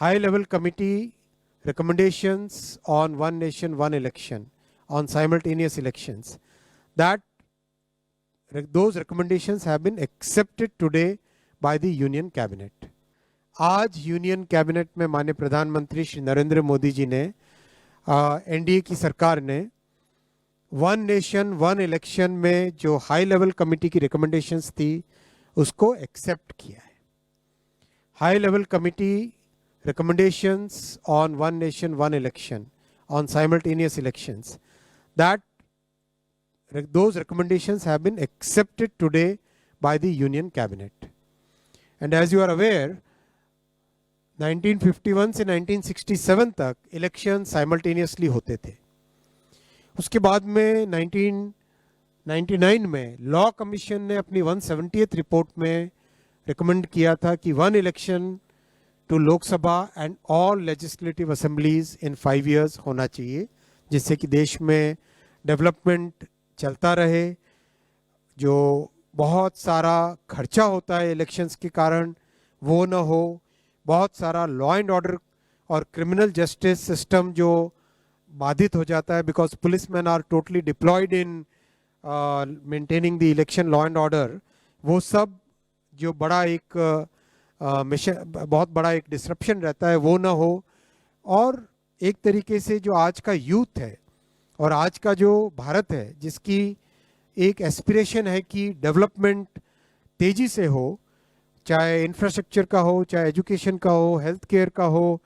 high level committee recommendations on one nation, one election, on simultaneous elections. Those recommendations have been accepted today by the Union Cabinet. आज union cabinet में माननीय प्रधानमंत्री श्री नरेंद्र मोदी जी ने NDA की सरकार ने one nation one election में जो हाई लेवल कमेटी की रिकमेंडेशंस थी उसको एक्सेप्ट किया है. High level committee recommendations on one nation, one election, on simultaneous elections, those recommendations have been accepted today by the Union Cabinet. And as you are aware, 1951 से 1967 तक election simultaneously होते थे. उसके बाद में 1999 में लॉ कमीशन ने अपनी 170th रिपोर्ट में रिकमेंड किया था कि one election to Lok Sabha and all legislative assemblies in 5 years होना चाहिए, जिससे कि देश में डेवलपमेंट चलता रहे. जो बहुत सारा खर्चा होता है इलेक्शंस के कारण वो न हो. बहुत सारा लॉ एंड ऑर्डर और क्रिमिनल जस्टिस सिस्टम जो बाधित हो जाता है because policeman are totally deployed in maintaining the election law and order, वो सब जो बड़ा एक बहुत बड़ा एक डिसरप्शन रहता है वो ना हो. और एक तरीके से जो आज का यूथ है और आज का जो भारत है जिसकी एक एस्पिरेशन है कि डेवलपमेंट तेज़ी से हो, चाहे इंफ्रास्ट्रक्चर का हो, चाहे एजुकेशन का हो, हेल्थ केयर का हो,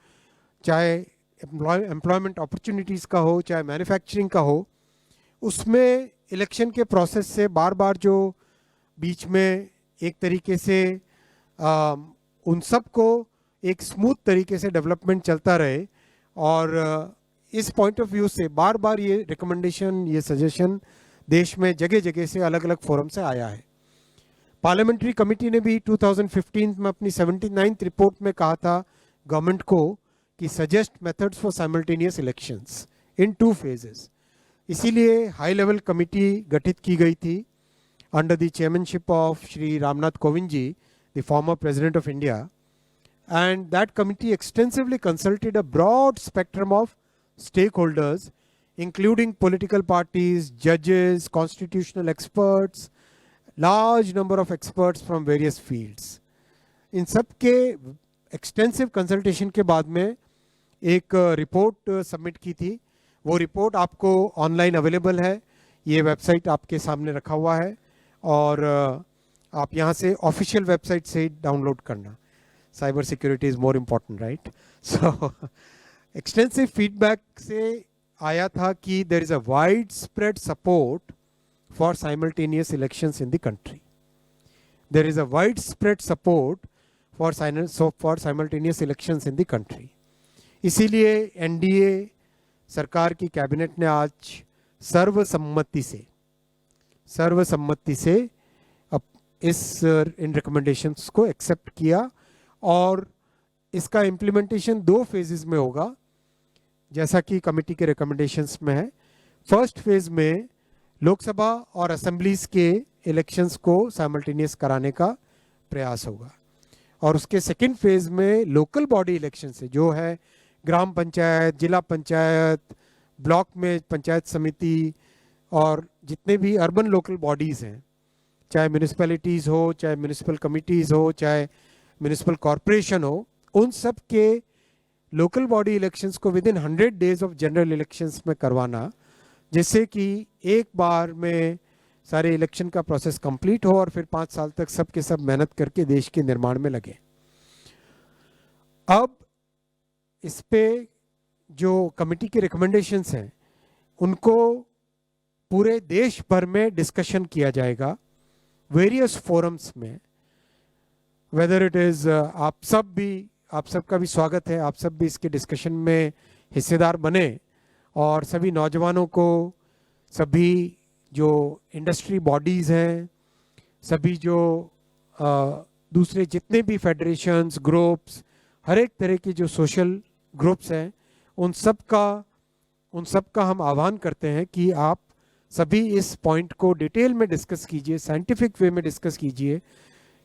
चाहे एम्प्लॉयमेंट अपॉर्चुनिटीज़ का हो, चाहे मैन्युफैक्चरिंग का हो, उसमें इलेक्शन के प्रोसेस से बार बार जो बीच में एक तरीके से उन सब को एक स्मूथ तरीके से डेवलपमेंट चलता रहे. और इस पॉइंट ऑफ व्यू से बार बार ये रिकमेंडेशन, ये सजेशन देश में जगह जगह से अलग अलग फोरम से आया है. पार्लियामेंट्री कमेटी ने भी 2015 में अपनी 79th रिपोर्ट में कहा था गवर्नमेंट को कि suggest methods for simultaneous elections in 2 phases. इसीलिए हाई लेवल कमेटी गठित की गई थी under the chairmanship of Shri Ramnath Kovind ji, the former President of India, and that committee extensively consulted a broad spectrum of stakeholders, including political parties, judges, constitutional experts, large number of experts from various fields. इन सब के extensive consultation के बाद में एक report submit की थी. वो report आपको ऑनलाइन अवेलेबल है, ये वेबसाइट आपके सामने रखा हुआ है और आप यहाँ से ऑफिशियल वेबसाइट से डाउनलोड करना. Cyber security is more important, right? So extensive feedback से आया था कि there is a wide spread support for simultaneous elections in the country. There is a wide spread support for simultaneous elections in the country. इसीलिए NDA सरकार की cabinet ने आज सर्वसम्मति से इन रिकमेंडेशंस को एक्सेप्ट किया और इसका इम्प्लीमेंटेशन 2 phases में होगा जैसा कि कमेटी के रिकमेंडेशंस में है. फर्स्ट फेज में लोकसभा और असेंबलीज के इलेक्शंस को साइमल्टेनियस कराने का प्रयास होगा और उसके सेकंड फेज में लोकल बॉडी इलेक्शन से जो है ग्राम पंचायत, जिला पंचायत, ब्लॉक में पंचायत समिति और जितने भी अर्बन लोकल बॉडीज़ हैं, चाहे म्यूनिसिपैलिटीज़ हो, चाहे म्यूनिसिपल कमिटीज़ हो, चाहे म्यूनिसिपल कॉरपोरेशन हो, उन सब के लोकल बॉडी इलेक्शंस को within 100 days of general elections में करवाना, जिससे कि एक बार में सारे इलेक्शन का प्रोसेस कंप्लीट हो और फिर 5 साल तक सब के सब मेहनत करके देश के निर्माण में लगे. अब इस पे जो कमेटी के रिकमेंडेशंस हैं उनको पूरे देश भर में डिस्कशन किया जाएगा वेरियस फोरम्स में. वेदर इट इज़ आप सबका भी स्वागत है, आप सब भी इसके डिस्कशन में हिस्सेदार बने और सभी नौजवानों को, सभी जो इंडस्ट्री बॉडीज़ हैं, सभी जो दूसरे जितने भी फेडरेशंस, ग्रुप्स, हर एक तरह के जो सोशल ग्रुप्स हैं, उन सब का हम आह्वान करते हैं कि आप सभी इस पॉइंट को डिटेल में डिस्कस कीजिए, साइंटिफिक वे में डिस्कस कीजिए.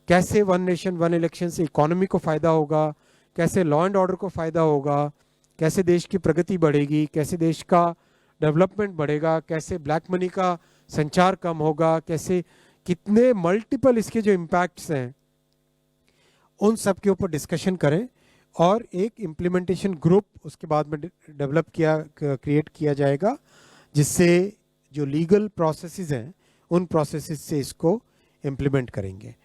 कैसे वन नेशन वन इलेक्शन से इकोनॉमी को फ़ायदा होगा, कैसे लॉ एंड ऑर्डर को फ़ायदा होगा, कैसे देश की प्रगति बढ़ेगी, कैसे देश का डेवलपमेंट बढ़ेगा, कैसे ब्लैक मनी का संचार कम होगा, कैसे कितने मल्टीपल इसके जो इम्पैक्ट्स हैं उन सब के ऊपर डिस्कशन करें और एक इम्प्लीमेंटेशन ग्रुप उसके बाद में क्रिएट किया जाएगा, जिससे जो लीगल प्रोसेसेस हैं उन प्रोसेसेस से इसको इम्प्लीमेंट करेंगे।